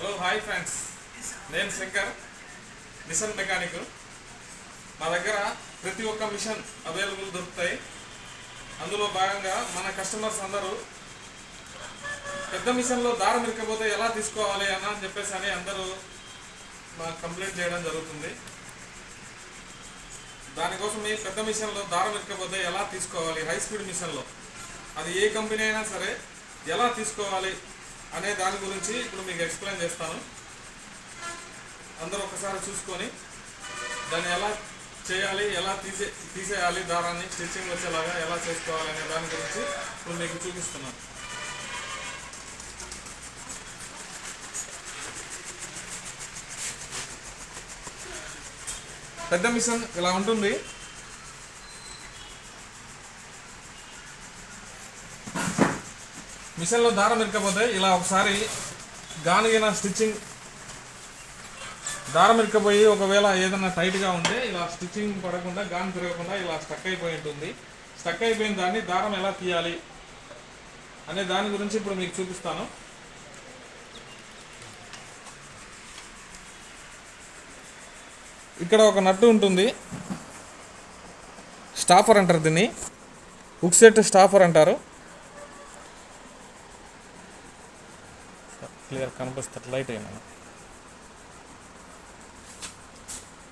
Hello hi friends, నేను Shankar, machine mechanic. మా దగ్గర ప్రతి ఒక్క మిషన్ అవైలబుల్ దొరుకుతాయి. అందులో భాగంగా మన కస్టమర్స్ అందరూ పెద్ద మిషన్లో దారం ఇరకపోతే ఎలా తీసుకోవాలి అని చెప్పేసి అందరూ మాకు కంప్లైంట్ చేయడం జరుగుతుంది. దానికోసం ఈ పెద్ద మిషన్లో దారం ఇరకపోతే ఎలా తీసుకోవాలి, హై స్పీడ్ మిషన్లో అది ఏ కంపెనీ అయినా సరే ఎలా తీసుకోవాలి అనే దాని గురించి ఇప్పుడు మీకు ఎక్స్ప్లెయిన్ చేస్తాను. అందరూ ఒకసారి చూసుకొని దాన్ని ఎలా చేయాలి, ఎలా తీసేయాలి, దారాన్ని స్టిచ్చింగ్ వచ్చేలాగా ఎలా చేసుకోవాలి అనే దాని గురించి ఇప్పుడు మీకు చూపిస్తున్నాను. పెద్ద మిషన్ ఇలా ఉంటుంది. మిషన్లో దారం ఇరకపోతే ఇలా ఒకసారి గానిగిన స్టిచ్చింగ్ దారం ఇరకపోయి ఒకవేళ ఏదైనా టైట్గా ఉంటే ఇలా స్టిచ్చింగ్ పడకుండా గాని తిరగకుండా ఇలా స్టక్ అయిపోయి ఉంటుంది. స్టక్ అయిపోయిన దాన్ని దారం ఎలా తీయాలి అనే దాని గురించి ఇప్పుడు మీకు చూపిస్తాను. ఇక్కడ ఒక నట్టు ఉంటుంది, స్టాఫర్ అంటారు దీన్ని, హుక్ సెట్ స్టాఫర్ అంటారు. క్లియర్ కనిపిస్తుంది, లైట్ అయినా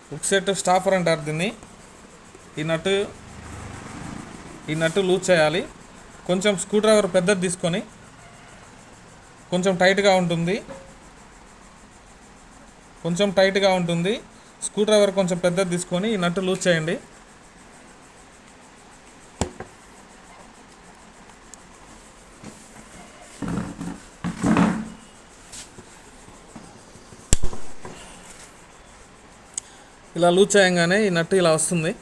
హుక్ సెట్ స్టాఫర్ అంటారు దీన్ని. ఈ నట్టు లూజ్ చేయాలి. కొంచెం స్క్రూ డ్రైవర్ పెద్దది తీసుకొని, కొంచెం టైట్గా ఉంటుంది, స్క్రూ డ్రైవర్ కొంచెం పెద్దది తీసుకొని ఈ నట్టు లూజ్ చేయండి. ఇలా లూజ్ చేయగానే ఈ నట్టు ఇలా వస్తుంది.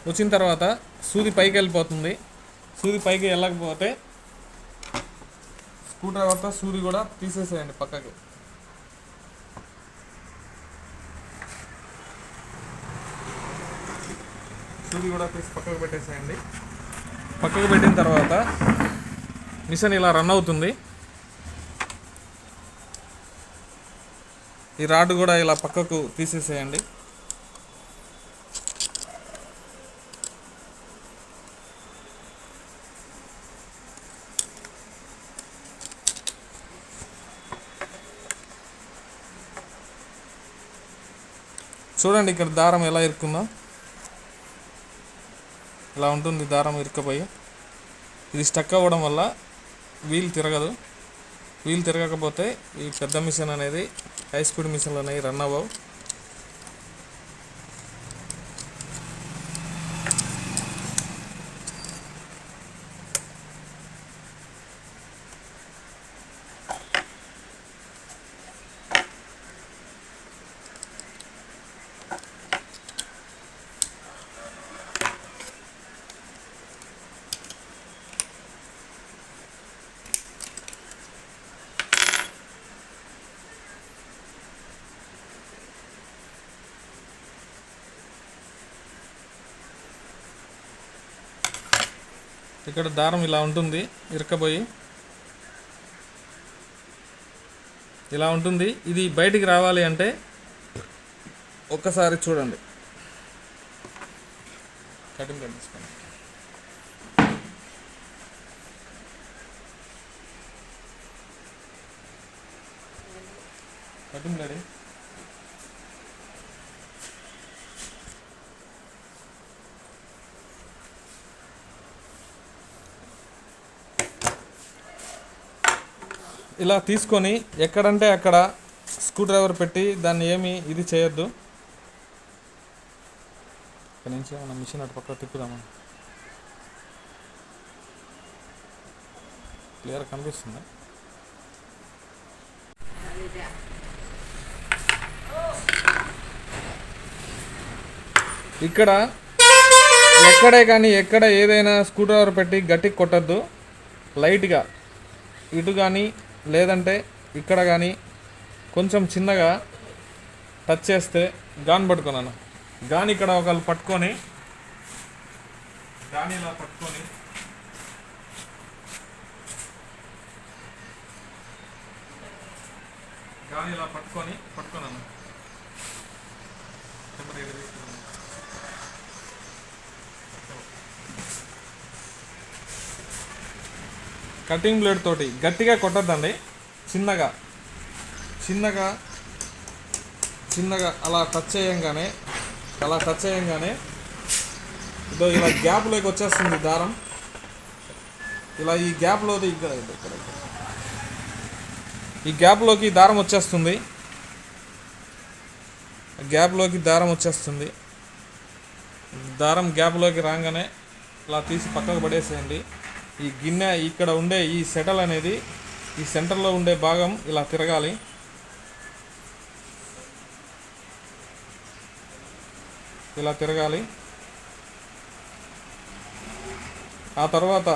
వచ్చిన తర్వాత సూది పైకి వెళ్ళిపోతుంది. సూది పైకి వెళ్ళకపోతే స్క్రూ డ్రైవర్తో సూది కూడా తీసేసేయండి పక్కకి. సూది కూడా తీసి పక్కకు పెట్టేసేయండి. పక్కకు పెట్టిన తర్వాత మిషన్ ఇలా రన్ అవుతుంది. ఈ రాడ్ కూడా ఇలా పక్కకు తీసేసేయండి. చూడండి ఇక్కడ దారం ఎలా ఇరుక్కుందో. ఇలా ఉంటుంది దారం ఇరుక్కపోయి. ఇది స్టక్ అవ్వడం వల్ల వీల్ తిరగదు. వీల్ తిరగకపోతే ఈ పెద్ద మిషన్ అనేది, హై స్పీడ్ మిషన్లు అనేవి రన్ అవ్వవు. ఇక్కడ దారం ఇలా ఉంటుంది, ఇరకపోయి ఇలా ఉంటుంది. ఇది బయటికి రావాలి అంటే ఒక్కసారి చూడండి. కటింగ్ తీసుకోండి. Cutting ready. ఇలా తీసుకొని ఎక్కడంటే అక్కడ స్క్రూ డ్రైవర్ పెట్టి దాన్ని ఏమి ఇది చేయొద్దు. ఇక్కడ నుంచి మనం మిషన్ అటు పక్క తిప్పుదామా. క్లియర్ కనిపిస్తుంది. ఇక్కడ ఎక్కడ ఏదైనా స్క్రూ డ్రైవర్ పెట్టి గట్టికి కొట్టద్దు. లైట్గా ఇటు కానీ లేదంటే ఇక్కడ కానీ కొంచెం చిన్నగా టచ్ చేస్తే గాన్ పట్టుకున్నాను. గాని ఇక్కడ ఒకళ్ళు పట్టుకొని దాన్ని ఇలా పట్టుకొని పట్టుకున్నాను. కటింగ్ బ్లేడ్ తోటి గట్టిగా కొట్టద్దండి, చిన్నగా అలా టచ్ చేయంగానే ఇదో ఇలా గ్యాప్లోకి వచ్చేస్తుంది దారం. ఇలా ఈ గ్యాప్లోకి ఈ గ్యాప్లోకి దారం వచ్చేస్తుంది. దారం గ్యాప్లోకి రాగానే ఇలా తీసి పక్కకు పడేసేయండి. ఈ గిన్నె ఇక్కడ ఉండే ఈ సెటల్ అనేది ఈ సెంటర్లో ఉండే భాగం ఇలా తిరగాలి. ఆ తర్వాత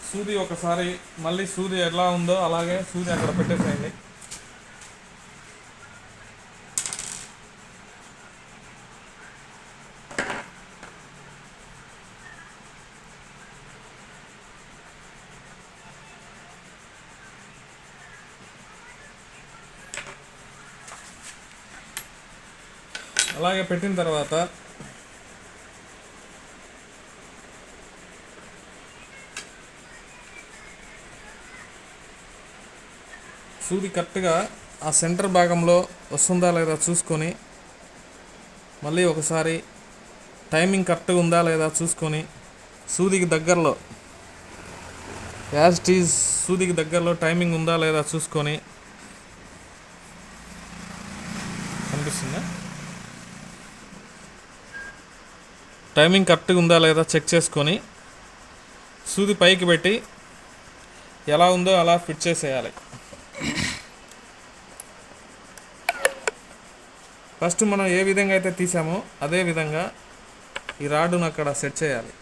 సూది ఒకసారి మళ్ళీ సూది ఎలా ఉందో అలాగే సూది అక్కడ పెట్టేసేయండి. అలాగే పెట్టిన తర్వాత సూది కరెక్ట్గా ఆ సెంటర్ భాగంలో వస్తుందా లేదా చూసుకొని మళ్ళీ ఒకసారి టైమింగ్ కరెక్ట్గా ఉందా లేదా చూసుకొని సూదికి దగ్గరలో సూదికి దగ్గరలో టైమింగ్ ఉందా లేదా చూసుకొని, కనిపిస్తుందా? టైమింగ్ కరెక్ట్గా ఉందా లేదా చెక్ చేసుకొని సూది పైకి పెట్టి ఎలా ఉందో అలా ఫిట్ చేసేయాలి. ఫస్ట్ మనం ఏ విధంగా అయితే తీసామో అదే విధంగా ఈ రాడ్ను అక్కడ సెట్ చేయాలి.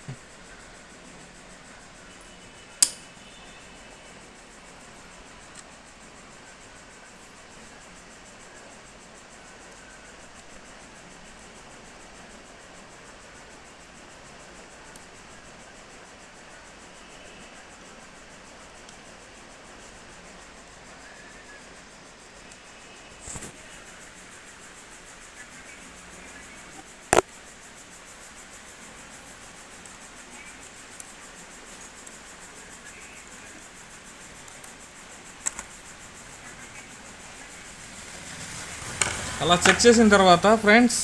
అలా చెక్ చేసిన తర్వాత ఫ్రెండ్స్,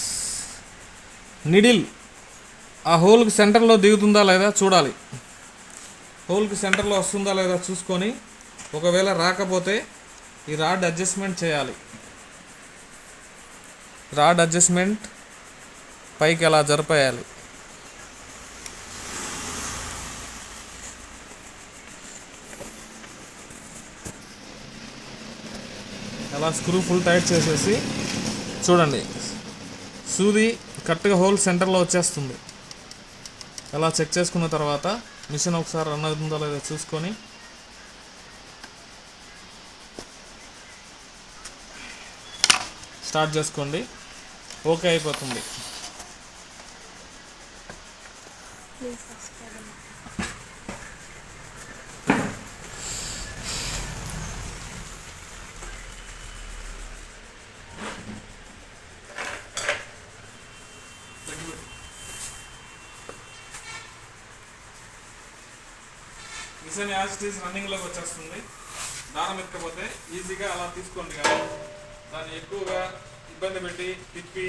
నిడిల్ ఆ హోల్కి సెంటర్లో దిగుతుందా లేదా చూడాలి. హోల్కి సెంటర్లో వస్తుందా లేదా చూసుకొని ఒకవేళ రాకపోతే ఈ రాడ్ అడ్జస్ట్మెంట్ చేయాలి. రాడ్ అడ్జస్ట్మెంట్ పైకి అలా జరిపేయాలి. అలా స్క్రూ ఫుల్ టైట్ చేసేసి చూడండి, సూది కరెక్ట్గా హోల్ సెంటర్లో వచ్చేస్తుంది. అలా చెక్ చేసుకున్న తర్వాత మిషన్ ఒకసారి రన్ అవుతుందో లేదో చూసుకొని స్టార్ట్ చేసుకోండి. ఓకే అయిపోతుంది. మిషన్ యాజ్ ఇట్ ఈస్ రన్నింగ్లోకి వచ్చేస్తుంది. దారం ఎక్కకపోతే ఈజీగా అలా తీసుకోండి, కానీ దాన్ని ఎక్కువగా ఇబ్బంది పెట్టి తిప్పి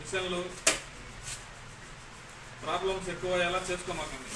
మిషన్లు ప్రాబ్లమ్స్ ఎక్కువ ఎలా చేసుకోమాకండి.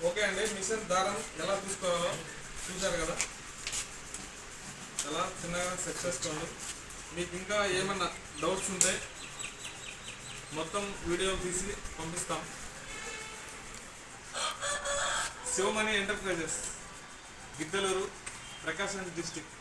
ఓకే అండి, మిషన్ దారం ఎలా తీసుకోవాలో చూశారు కదా, చాలా చిన్నగా సెట్ చేసుకోండి. మీకు ఇంకా ఏమన్నా డౌట్స్ ఉంటే మొత్తం వీడియో తీసి పంపిస్తాం. శివమణి ఎంటర్ప్రైజెస్, గిద్దలూరు, ప్రకాశం డిస్టిక్.